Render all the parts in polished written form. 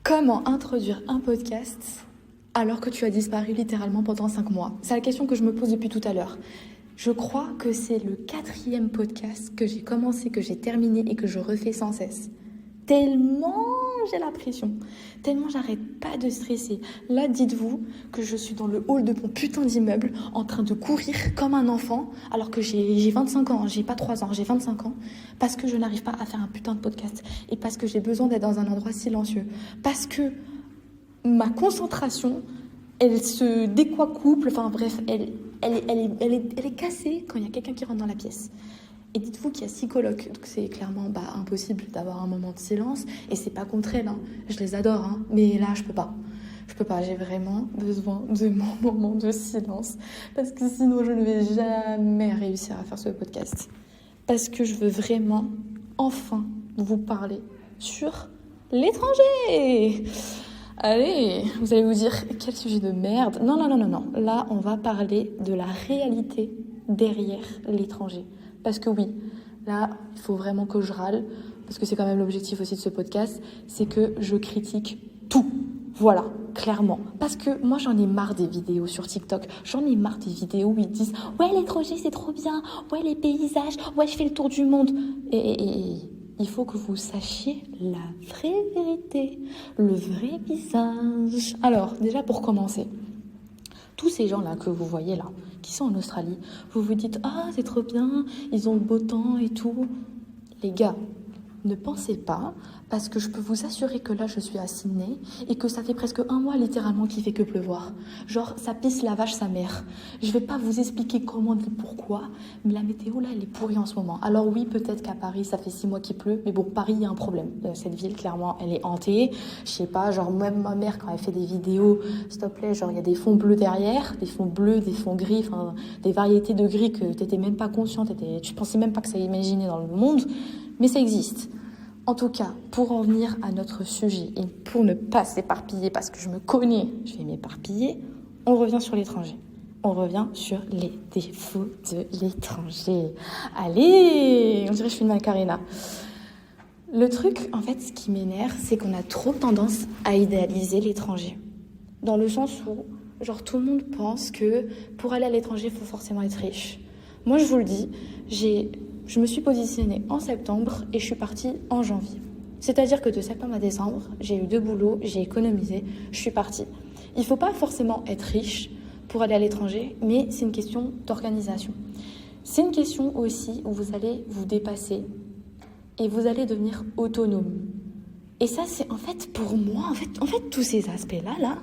Comment introduire un podcast alors que tu as disparu littéralement pendant 5 mois? C'est la question que je me pose depuis tout à l'heure. Je crois que c'est le 4e podcast que j'ai commencé, que j'ai terminé et que je refais sans cesse. Tellement j'ai la pression, tellement j'arrête pas de stresser. Là, dites-vous que je suis dans le hall de mon putain d'immeuble en train de courir comme un enfant alors que j'ai 25 ans, j'ai pas 3 ans, j'ai 25 ans parce que je n'arrive pas à faire un putain de podcast et parce que j'ai besoin d'être dans un endroit silencieux. Parce que ma concentration, elle se décoacouple, enfin bref, elle est cassée quand il y a quelqu'un qui rentre dans la pièce. Et dites-vous qu'il y a 6 colocs, donc c'est clairement impossible d'avoir un moment de silence. Et c'est pas contre elles, hein. Je les adore, hein. Mais là, je peux pas, j'ai vraiment besoin de mon moment de silence. Parce que sinon, je ne vais jamais réussir à faire ce podcast. Parce que je veux vraiment, enfin, vous parler sur l'étranger. Allez, vous allez vous dire, quel sujet de merde. Non. Là, on va parler de la réalité derrière l'étranger. Parce que oui, là, il faut vraiment que je râle, parce que c'est quand même l'objectif aussi de ce podcast, c'est que je critique tout. Voilà, clairement. Parce que moi, j'en ai marre des vidéos sur TikTok. J'en ai marre des vidéos où ils disent « Ouais, l'étranger, c'est trop bien. Ouais, les paysages. Ouais, je fais le tour du monde. » Et il faut que vous sachiez la vraie vérité, le vrai visage. Alors, déjà pour commencer, tous ces gens-là que vous voyez là, qui sont en Australie, vous vous dites « Ah, c'est trop bien, ils ont le beau temps et tout. » Les gars, ne pensez pas, parce que je peux vous assurer que là, je suis à Sydney et que ça fait presque 1 mois littéralement qu'il fait que pleuvoir. Genre, ça pisse la vache sa mère. Je vais pas vous expliquer comment ni pourquoi, mais la météo là, elle est pourrie en ce moment. Alors oui, peut-être qu'à Paris, ça fait 6 mois qu'il pleut, mais bon, Paris, il y a un problème. Cette ville, clairement, elle est hantée. Je sais pas, genre même ma mère, quand elle fait des vidéos, s'il te plaît, genre il y a des fonds bleus derrière, des fonds bleus, des fonds gris, enfin des variétés de gris que t'étais même pas consciente, tu pensais même pas que ça imaginait dans le monde, mais ça existe. En tout cas, pour en venir à notre sujet et pour ne pas s'éparpiller, parce que je me connais, je vais m'éparpiller, on revient sur l'étranger. On revient sur les défauts de l'étranger. Allez, on dirait que je suis une Macarena. Le truc, en fait, ce qui m'énerve, c'est qu'on a trop tendance à idéaliser l'étranger. Dans le sens où, genre, tout le monde pense que pour aller à l'étranger, il faut forcément être riche. Moi, je vous le dis, je me suis positionnée en septembre et je suis partie en janvier. C'est-à-dire que de septembre à décembre, j'ai eu 2 boulots, j'ai économisé, je suis partie. Il ne faut pas forcément être riche pour aller à l'étranger, mais c'est une question d'organisation. C'est une question aussi où vous allez vous dépasser et vous allez devenir autonome. Et ça, c'est en fait pour moi, en fait tous ces aspects-là,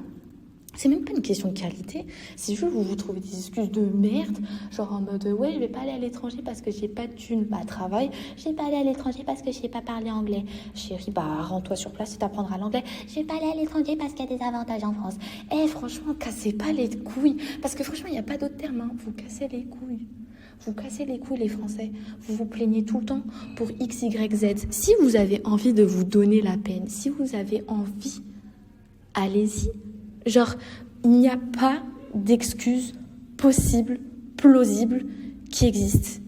c'est même pas une question de qualité, c'est juste que vous trouvez des excuses de merde, genre en mode ouais, je vais pas aller à l'étranger parce que j'ai pas de thunes, travail, je vais pas aller à l'étranger parce que je sais pas parler anglais. Chérie, rends-toi sur place et t'apprendras l'anglais. Je vais pas aller à l'étranger parce qu'il y a des avantages en France. Franchement, cassez pas les couilles, parce que franchement, il y a pas d'autre terme, hein. Vous cassez les couilles. Vous cassez les couilles, les Français. Vous vous plaignez tout le temps pour X, Y, Z. Si vous avez envie de vous donner la peine, si vous avez envie, allez-y. Genre, il n'y a pas d'excuse possible, plausible, qui existe.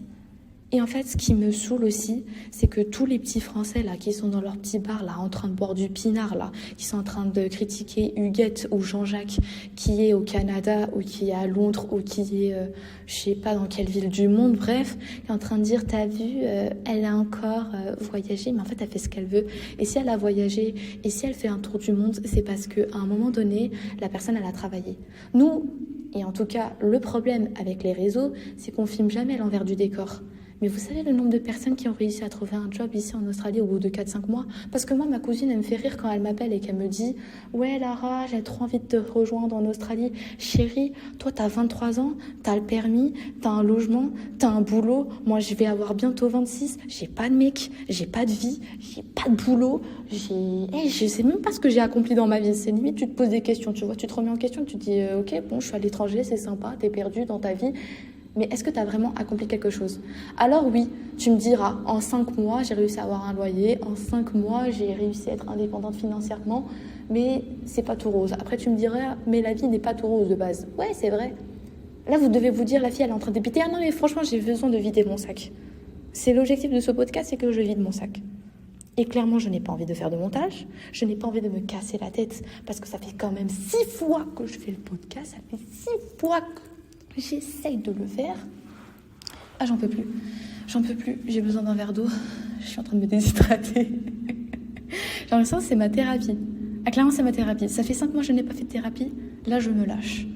Et en fait, ce qui me saoule aussi, c'est que tous les petits Français là, qui sont dans leur petit bar là, en train de boire du pinard là, qui sont en train de critiquer Huguette ou Jean-Jacques, qui est au Canada ou qui est à Londres ou qui est, je sais pas dans quelle ville du monde, bref, qui est en train de dire, t'as vu, elle a encore voyagé, mais en fait, elle fait ce qu'elle veut. Et si elle a voyagé, et si elle fait un tour du monde, c'est parce qu'à un moment donné, la personne, elle a travaillé. Nous, et en tout cas, le problème avec les réseaux, c'est qu'on filme jamais l'envers du décor. Mais vous savez le nombre de personnes qui ont réussi à trouver un job ici en Australie au bout de 4-5 mois? Parce que moi, ma cousine, elle me fait rire quand elle m'appelle et qu'elle me dit « Ouais, Lara, j'ai trop envie de te rejoindre en Australie. Chérie, toi, t'as 23 ans, t'as le permis, t'as un logement, t'as un boulot. Moi, je vais avoir bientôt 26. J'ai pas de mec, j'ai pas de vie, j'ai pas de boulot. Je sais même pas ce que j'ai accompli dans ma vie. C'est limite, tu te poses des questions, tu vois, tu te remets en question, tu te dis « Ok, bon, je suis à l'étranger, c'est sympa, t'es perdu dans ta vie. » Mais est-ce que tu as vraiment accompli quelque chose? Alors oui, tu me diras, en 5 mois, j'ai réussi à avoir un loyer, en 5 mois, j'ai réussi à être indépendante financièrement, mais c'est pas tout rose. Après, tu me diras, mais la vie n'est pas tout rose de base. Ouais, c'est vrai. Là, vous devez vous dire, la fille, elle est en train de dépiter. Ah non, mais franchement, j'ai besoin de vider mon sac. C'est l'objectif de ce podcast, c'est que je vide mon sac. Et clairement, je n'ai pas envie de faire de montage. Je n'ai pas envie de me casser la tête parce que ça fait quand même 6 fois que je fais le podcast. Ça fait 6 fois que j'essaye de le faire. Ah, j'en peux plus. J'en peux plus. J'ai besoin d'un verre d'eau. Je suis en train de me déshydrater. J'ai l'impression que c'est ma thérapie. Ah, clairement, c'est ma thérapie. Ça fait 5 mois que je n'ai pas fait de thérapie. Là, je me lâche.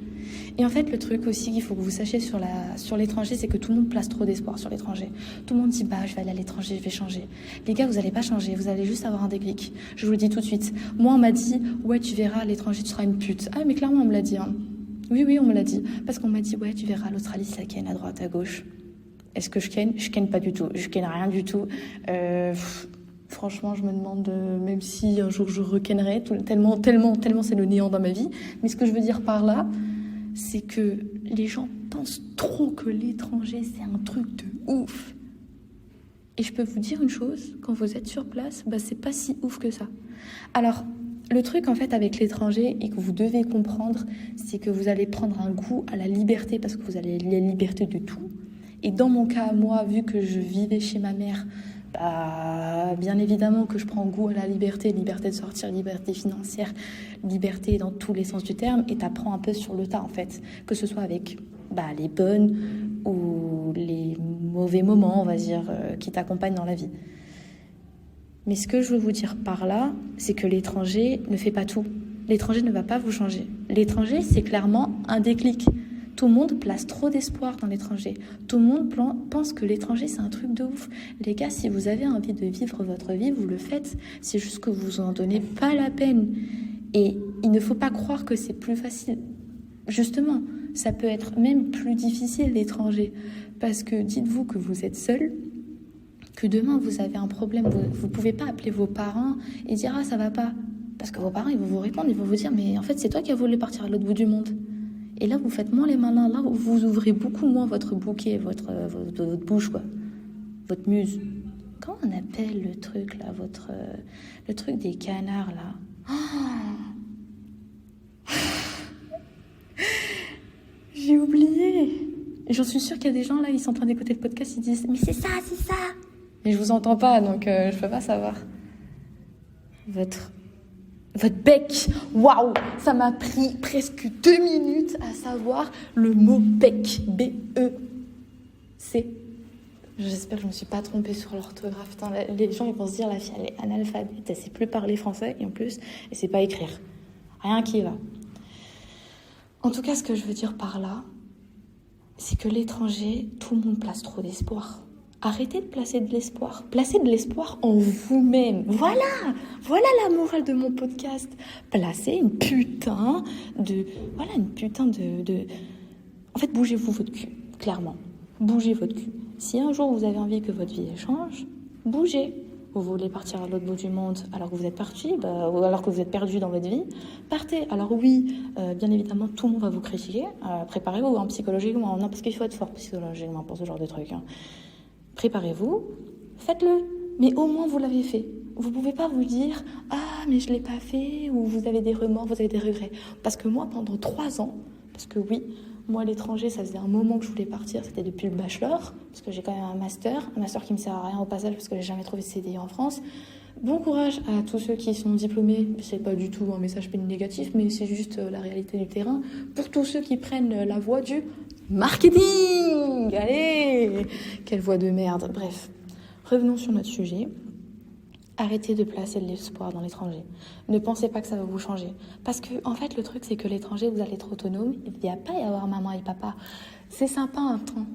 Et en fait, le truc aussi qu'il faut que vous sachiez sur l'étranger, c'est que tout le monde place trop d'espoir sur l'étranger. Tout le monde dit, je vais aller à l'étranger, je vais changer. Les gars, vous n'allez pas changer, vous allez juste avoir un déclic. Je vous le dis tout de suite. Moi, on m'a dit, ouais, tu verras, à l'étranger, tu seras une pute. Ah, mais clairement, on me l'a dit. Hein. Oui, on me l'a dit. Parce qu'on m'a dit, ouais, tu verras, l'Australie, ça ken à droite, à gauche. Est-ce que je ken? Je ken pas du tout. Je ken rien du tout. Franchement, je me demande, même si un jour je rekennerai, tellement c'est le néant dans ma vie. Mais ce que je veux dire par là, c'est que les gens pensent trop que l'étranger, c'est un truc de ouf. Et je peux vous dire une chose, quand vous êtes sur place, c'est pas si ouf que ça. Alors, le truc en fait avec l'étranger et que vous devez comprendre, c'est que vous allez prendre un goût à la liberté parce que vous avez la liberté de tout. Et dans mon cas, moi, vu que je vivais chez ma mère, bien évidemment que je prends goût à la liberté de sortir, liberté financière, liberté dans tous les sens du terme, et t'apprends un peu sur le tas en fait, que ce soit avec les bonnes ou les mauvais moments, on va dire, qui t'accompagnent dans la vie. Mais ce que je veux vous dire par là, c'est que l'étranger ne fait pas tout. L'étranger ne va pas vous changer. L'étranger, c'est clairement un déclic. Tout le monde place trop d'espoir dans l'étranger. Tout le monde pense que l'étranger, c'est un truc de ouf. Les gars, si vous avez envie de vivre votre vie, vous le faites. C'est juste que vous en donnez pas la peine. Et il ne faut pas croire que c'est plus facile. Justement, ça peut être même plus difficile, l'étranger. Parce que dites-vous que vous êtes seul, que demain, vous avez un problème. Vous ne pouvez pas appeler vos parents et dire « Ah, ça va pas ». Parce que vos parents, ils vont vous répondre, ils vont vous dire « Mais en fait, c'est toi qui as voulu partir à l'autre bout du monde ». Et là, vous faites moins les malins. Là, vous ouvrez beaucoup moins votre bouquet, votre bouche, quoi. Votre muse. Comment on appelle le truc, là, le truc des canards, là? J'ai oublié. J'en suis sûre qu'il y a des gens, là, ils sont en train d'écouter le podcast, ils disent « Mais c'est ça, c'est ça !» Mais je vous entends pas, donc je peux pas savoir. Votre bec. Waouh, ça m'a pris presque 2 minutes à savoir le mot bec. B-E-C. J'espère que je ne me suis pas trompée sur l'orthographe. Putain, les gens, ils vont se dire, la fille, elle est analphabète. Elle ne sait plus parler français et en plus, elle ne sait pas écrire. Rien qui va. En tout cas, ce que je veux dire par là, c'est que l'étranger, tout le monde place trop d'espoir. Arrêtez de placer de l'espoir. Placez de l'espoir en vous-même. Voilà la morale de mon podcast. Placez une putain de... En fait, bougez-vous votre cul, clairement. Bougez votre cul. Si un jour vous avez envie que votre vie change, bougez. Vous voulez partir à l'autre bout du monde alors que vous êtes parti, ou alors que vous êtes perdu dans votre vie, partez. Alors oui, bien évidemment, tout le monde va vous critiquer. Préparez-vous psychologiquement. Non, parce qu'il faut être fort psychologiquement pour ce genre de truc. Préparez-vous, faites-le. Mais au moins, vous l'avez fait. Vous ne pouvez pas vous dire « Ah, mais je ne l'ai pas fait » ou vous avez des remords, vous avez des regrets. Parce que moi, pendant 3 ans, parce que oui, moi, à l'étranger, ça faisait un moment que je voulais partir. C'était depuis le bachelor, parce que j'ai quand même un master qui me sert à rien au passage parce que j'ai jamais trouvé de CDI en France. Bon courage à tous ceux qui sont diplômés. C'est pas du tout un message négatif, mais c'est juste la réalité du terrain. Pour tous ceux qui prennent la voie du marketing. Allez, quelle voie de merde. Bref, revenons sur notre sujet. Arrêtez de placer de l'espoir dans l'étranger. Ne pensez pas que ça va vous changer. Parce que, en fait, le truc, c'est que l'étranger, vous allez être autonome. Il n'y a pas à y avoir maman et papa. C'est sympa un temps.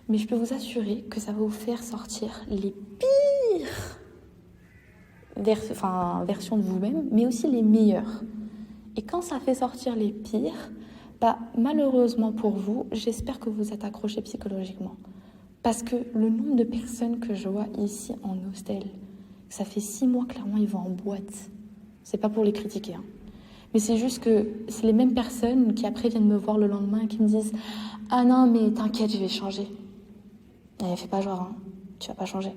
Mais je peux vous assurer que ça va vous faire sortir les pires versions de vous-même, mais aussi les meilleures. Et quand ça fait sortir les pires, malheureusement pour vous, j'espère que vous êtes accrochés psychologiquement. Parce que le nombre de personnes que je vois ici en hostel, ça fait 6 mois, clairement, ils vont en boîte. C'est pas pour les critiquer, mais c'est juste que c'est les mêmes personnes qui après viennent me voir le lendemain et qui me disent « Ah non, mais t'inquiète, je vais changer. » Fais pas genre, tu vas pas changer.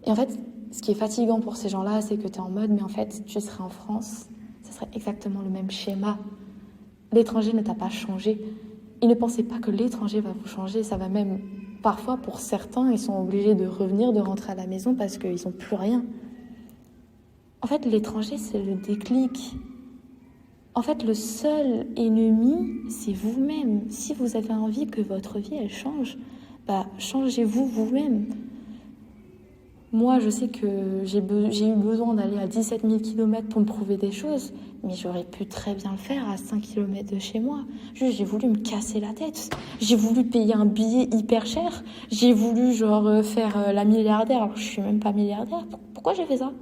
Et en fait, ce qui est fatigant pour ces gens-là, c'est que t'es en mode « Mais en fait, tu serais en France, ça serait exactement le même schéma. L'étranger ne t'a pas changé. » Et ne pensez pas que l'étranger va vous changer, ça va même... Parfois, pour certains, ils sont obligés de revenir, de rentrer à la maison parce qu'ils n'ont plus rien. En fait, l'étranger, c'est le déclic. En fait, le seul ennemi, c'est vous-même. Si vous avez envie que votre vie, elle change, changez-vous vous-même. Moi, je sais que j'ai eu besoin d'aller à 17 000 km pour me prouver des choses, mais j'aurais pu très bien le faire à 5 km de chez moi. Juste, j'ai voulu me casser la tête. J'ai voulu payer un billet hyper cher. J'ai voulu, faire la milliardaire, alors que je suis même pas milliardaire. Pourquoi j'ai fait ça ?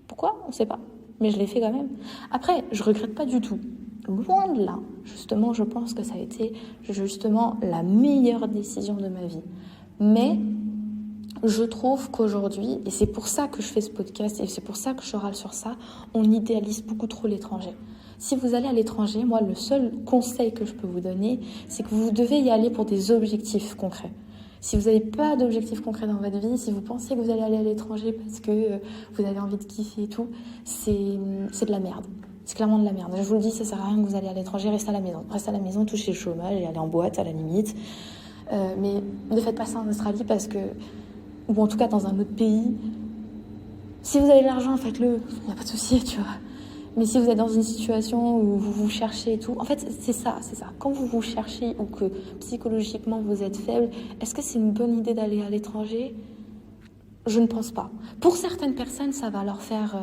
Pourquoi ? On sait pas. Mais je l'ai fait quand même. Après, je regrette pas du tout. Loin de là. Justement, je pense que ça a été justement la meilleure décision de ma vie. Mais je trouve qu'aujourd'hui, et c'est pour ça que je fais ce podcast, et c'est pour ça que je râle sur ça, on idéalise beaucoup trop l'étranger. Si vous allez à l'étranger, moi, le seul conseil que je peux vous donner, c'est que vous devez y aller pour des objectifs concrets. Si vous n'avez pas d'objectifs concrets dans votre vie, si vous pensez que vous allez aller à l'étranger parce que vous avez envie de kiffer et tout, c'est de la merde. C'est clairement de la merde. Je vous le dis, ça sert à rien que vous allez à l'étranger, restez à la maison. Restez à la maison, touchez le chômage et allez en boîte à la limite. Mais ne faites pas ça en Australie parce que, ou en tout cas dans un autre pays. Si vous avez de l'argent, faites-le, il n'y a pas de souci, tu vois. Mais si vous êtes dans une situation où vous vous cherchez et tout, en fait, c'est ça. Quand vous vous cherchez ou que psychologiquement vous êtes faible, est-ce que c'est une bonne idée d'aller à l'étranger ? Je ne pense pas. Pour certaines personnes, ça va leur faire,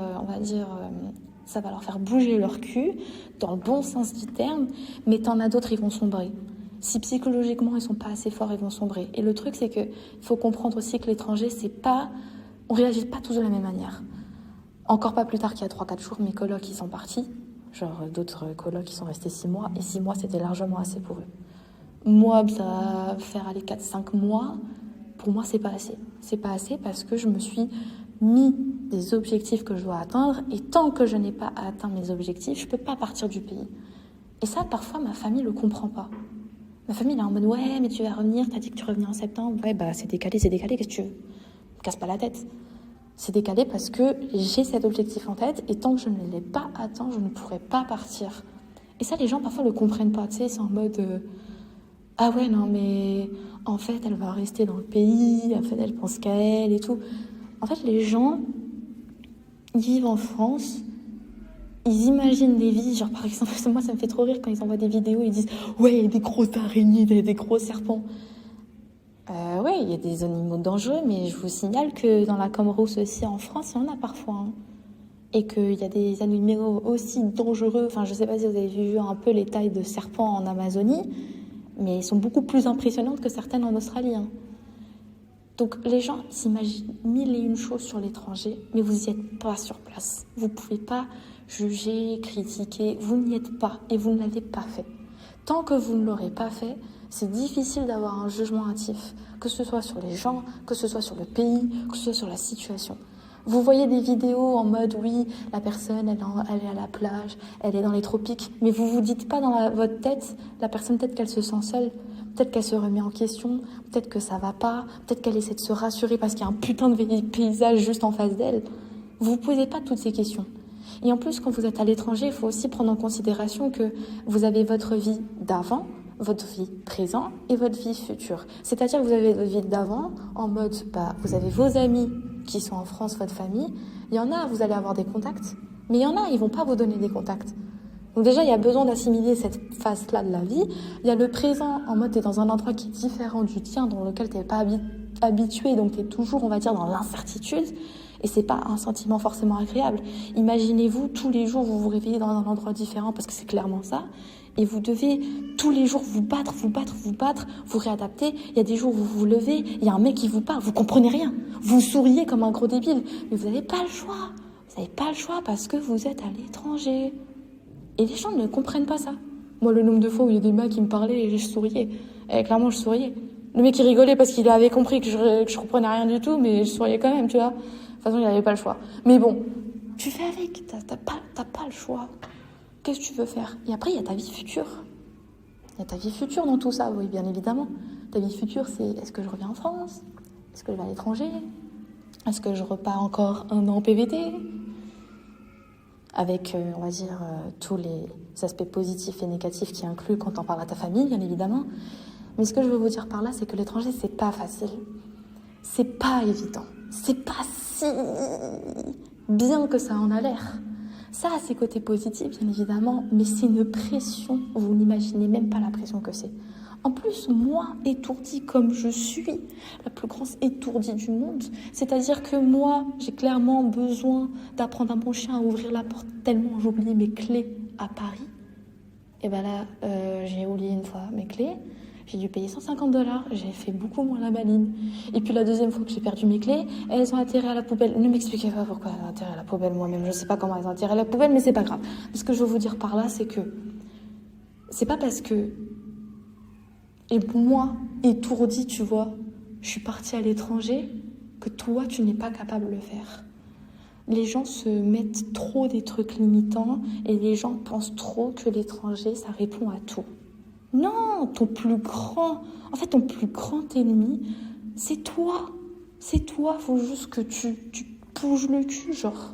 ça va leur faire bouger leur cul, dans le bon sens du terme, mais t'en as d'autres, ils vont sombrer. Si psychologiquement, ils sont pas assez forts, ils vont sombrer. Et le truc, c'est que il faut comprendre aussi que l'étranger, on réagit pas tous de la même manière. Encore pas plus tard qu'il y a 3-4 jours, mes colocs, ils sont partis. D'autres colocs qui sont restés 6 mois. Et 6 mois, c'était largement assez pour eux. Moi, ça va faire aller 4-5 mois. Pour moi, c'est pas assez. C'est pas assez parce que je me suis mis des objectifs que je dois atteindre. Et tant que je n'ai pas atteint mes objectifs, je peux pas partir du pays. Et ça, parfois, ma famille le comprend pas. Ma famille, elle est en mode, ouais, mais tu vas revenir, t'as dit que tu revenais en septembre. Ouais, c'est décalé, qu'est-ce que tu veux ? Me casse pas la tête. C'est décalé parce que j'ai cet objectif en tête et tant que je ne l'ai pas atteint, je ne pourrai pas partir. Et ça, les gens, parfois, le comprennent pas, tu sais, c'est en mode ah ouais, non, mais en fait, elle va rester dans le pays, en fait, elle pense qu'à elle et tout. En fait, les gens, ils vivent en France, ils imaginent des vies, genre par exemple, moi, ça me fait trop rire quand ils envoient des vidéos, ils disent ouais, des grosses araignées, des gros serpents. Oui, il y a des animaux dangereux, mais je vous signale que dans la Comrousse aussi en France, il y en a parfois. Hein. Et qu'il y a des animaux aussi dangereux. Enfin, je ne sais pas si vous avez vu un peu les tailles de serpents en Amazonie, mais ils sont beaucoup plus impressionnantes que certaines en Australie. Hein. Donc les gens s'imaginent 1001 choses sur l'étranger, mais vous n'y êtes pas sur place. Vous ne pouvez pas juger, critiquer, vous n'y êtes pas et vous ne l'avez pas fait. Tant que vous ne l'aurez pas fait, c'est difficile d'avoir un jugement hâtif, que ce soit sur les gens, que ce soit sur le pays, que ce soit sur la situation. Vous voyez des vidéos en mode, oui, la personne, elle est à la plage, elle est dans les tropiques, mais vous vous dites pas dans votre tête, la personne, peut-être qu'elle se sent seule, peut-être qu'elle se remet en question, peut-être que ça va pas, peut-être qu'elle essaie de se rassurer parce qu'il y a un putain de paysage juste en face d'elle. Vous vous posez pas toutes ces questions. Et en plus, quand vous êtes à l'étranger, il faut aussi prendre en considération que vous avez votre vie d'avant, votre vie présent et votre vie future. C'est-à-dire que vous avez votre vie d'avant, en mode, vous avez vos amis qui sont en France, votre famille. Il y en a, vous allez avoir des contacts, mais il y en a, ils vont pas vous donner des contacts. Donc déjà, il y a besoin d'assimiler cette phase-là de la vie. Il y a le présent, en mode, tu es dans un endroit qui est différent du tien, dans lequel tu n'es pas habitué, donc tu es toujours, on va dire, dans l'incertitude. Et c'est pas un sentiment forcément agréable. Imaginez-vous, tous les jours, vous vous réveillez dans un endroit différent, parce que c'est clairement ça. Et vous devez tous les jours vous battre, vous réadapter. Il y a des jours où vous vous levez, il y a un mec qui vous parle, vous comprenez rien. Vous souriez comme un gros débile. Mais vous n'avez pas le choix. Vous n'avez pas le choix parce que vous êtes à l'étranger. Et les gens ne comprennent pas ça. Moi, le nombre de fois où il y a des mecs qui me parlaient et je souriais. Et clairement, je souriais. Le mec, il rigolait parce qu'il avait compris que je comprenais rien du tout, mais je souriais quand même, tu vois. De toute façon, il n'avait pas le choix. Mais bon, tu fais avec, t'as pas le choix. Qu'est-ce que tu veux faire ? Et après, il y a ta vie future. Il y a ta vie future dans tout ça, oui, bien évidemment. Ta vie future, c'est est-ce que je reviens en France ? Est-ce que je vais à l'étranger ? Est-ce que je repars encore 1 an en PVT ? Avec, on va dire, tous les aspects positifs et négatifs qui incluent quand on parle à ta famille, bien évidemment. Mais ce que je veux vous dire par là, c'est que l'étranger, c'est pas facile. C'est pas évident. C'est pas si bien que ça en a l'air. Ça a ses côtés positifs, bien évidemment, mais c'est une pression, vous n'imaginez même pas la pression que c'est. En plus, moi, étourdie comme je suis, la plus grande étourdie du monde, c'est-à-dire que moi, j'ai clairement besoin d'apprendre à mon chien à ouvrir la porte tellement j'ai oublié mes clés à Paris. Et ben là, j'ai oublié une fois mes clés, j'ai dû payer $150, j'ai fait beaucoup moins la maline. Et puis la deuxième fois que j'ai perdu mes clés, elles ont atterri à la poubelle. Ne m'expliquez pas pourquoi elles ont atterri à la poubelle, moi-même, je sais pas comment elles ont atterri à la poubelle, mais c'est pas grave. Ce que je veux vous dire par là, c'est que c'est pas parce que et moi, étourdie, tu vois, je suis partie à l'étranger, que toi, tu n'es pas capable de le faire. Les gens se mettent trop des trucs limitants et les gens pensent trop que l'étranger, ça répond à tout. Non, ton plus grand ennemi, c'est toi. C'est toi, faut juste que tu bouges le cul, genre.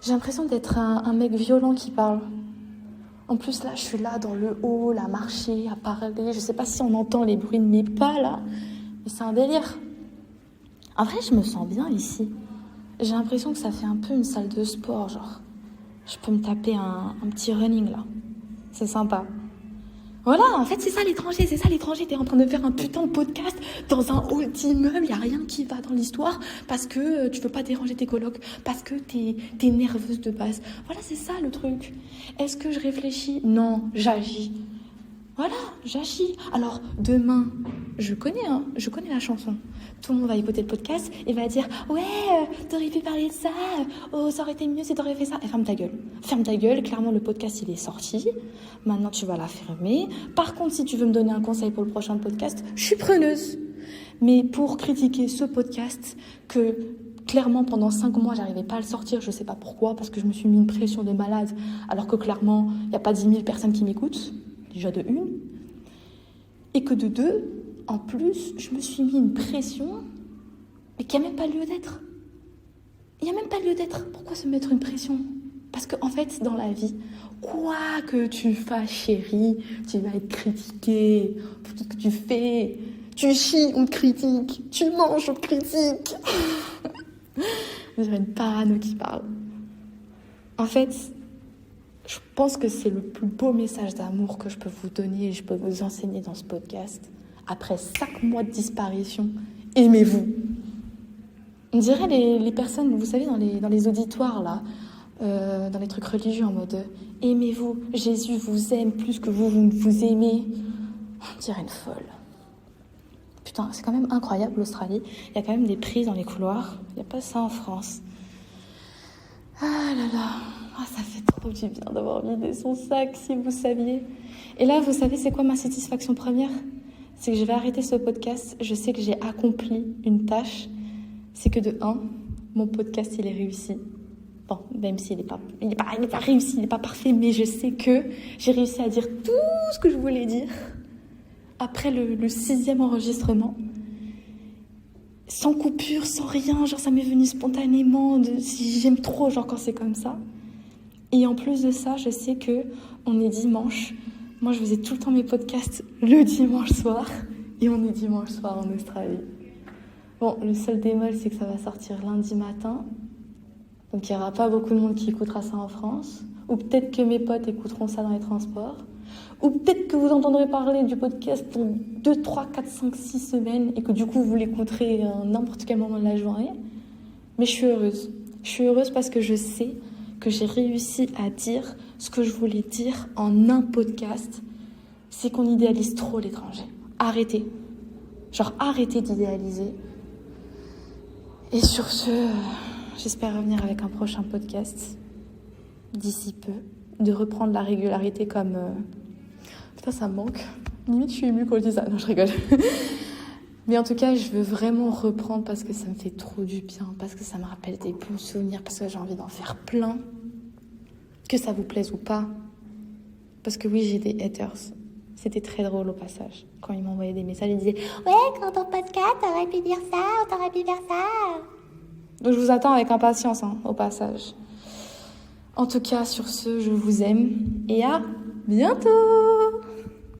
J'ai l'impression d'être un mec violent qui parle. En plus, là, je suis là dans le hall, à marcher, à parler. Je sais pas si on entend les bruits de mes pas, là. Mais c'est un délire. En vrai, je me sens bien ici. J'ai l'impression que ça fait un peu une salle de sport, genre. Je peux me taper un petit running, là. C'est sympa. Voilà, en fait, c'est ça l'étranger. T'es en train de faire un putain de podcast dans un hall d'immeuble, y a rien qui va dans l'histoire parce que tu veux pas déranger tes colocs, parce que t'es nerveuse de base. Voilà, c'est ça le truc. Est-ce que je réfléchis ? Non, j'agis. Voilà, j'agis. Alors, demain, je connais la chanson. Tout le monde va écouter le podcast et va dire « Ouais, t'aurais pu parler de ça, oh, ça aurait été mieux si t'aurais fait ça. » Et ferme ta gueule. Ferme ta gueule, clairement, le podcast, il est sorti. Maintenant, tu vas la fermer. Par contre, si tu veux me donner un conseil pour le prochain podcast, je suis preneuse. Mais pour critiquer ce podcast que... Clairement, pendant 5 mois, j'arrivais pas à le sortir. Je sais pas pourquoi, parce que je me suis mis une pression de malade. Alors que clairement, il n'y a pas 10 000 personnes qui m'écoutent. Déjà de 1. Et que de 2, en plus, je me suis mis une pression, mais qui n'a même pas lieu d'être. Il n'y a même pas lieu d'être. Pourquoi se mettre une pression ? Parce qu'en fait, dans la vie, quoi que tu fasses, chérie, tu vas être critiquée pour tout ce que tu fais. Tu chies, on te critique. Tu manges, on te critique. On dirait une parano qui parle. En fait, je pense que c'est le plus beau message d'amour que je peux vous donner et je peux vous enseigner dans ce podcast. Après 5 mois de disparition, aimez-vous. On dirait les personnes, vous savez, dans les auditoires, là, dans les trucs religieux, en mode « Aimez-vous, Jésus vous aime plus que vous ne vous aimez. » On dirait une folle. Putain, c'est quand même incroyable, l'Australie. Il y a quand même des prises dans les couloirs. Il n'y a pas ça en France. Ah là là, ça fait trop du bien d'avoir vidé son sac, si vous saviez. Et là, vous savez, c'est quoi ma satisfaction première ? C'est que je vais arrêter ce podcast. Je sais que j'ai accompli une tâche. C'est que de 1, mon podcast, il est réussi. Bon, même s'il n'est pas réussi, il n'est pas parfait, mais je sais que j'ai réussi à dire tout ce que je voulais dire. Après le 6e enregistrement, sans coupure, sans rien, genre ça m'est venu spontanément, si j'aime trop genre quand c'est comme ça. Et en plus de ça, je sais que on est dimanche. Moi, je faisais tout le temps mes podcasts le dimanche soir, et on est dimanche soir en Australie. Bon, le seul bémol, c'est que ça va sortir lundi matin, donc il n'y aura pas beaucoup de monde qui écoutera ça en France, ou peut-être que mes potes écouteront ça dans les transports. Ou peut-être que vous entendrez parler du podcast pour 2, 3, 4, 5, 6 semaines et que du coup vous l'écouterez à n'importe quel moment de la journée. Mais je suis heureuse. Je suis heureuse parce que je sais que j'ai réussi à dire ce que je voulais dire en un podcast. C'est qu'on idéalise trop l'étranger. Arrêtez. Genre arrêtez d'idéaliser. Et sur ce, j'espère revenir avec un prochain podcast d'ici peu. De reprendre la régularité comme... Putain, ça me manque. Limite, je suis émue quand je dis ça. Non, je rigole. Mais en tout cas, je veux vraiment reprendre parce que ça me fait trop du bien, parce que ça me rappelle des bons souvenirs, parce que j'ai envie d'en faire plein. Que ça vous plaise ou pas. Parce que oui, j'ai des haters. C'était très drôle au passage. Quand ils m'envoyaient des messages, ils disaient « Ouais, quand ton podcast, t'aurais pu dire ça, ou t'aurais pu faire ça. » Donc je vous attends avec impatience, au passage. En tout cas, sur ce, je vous aime et à bientôt!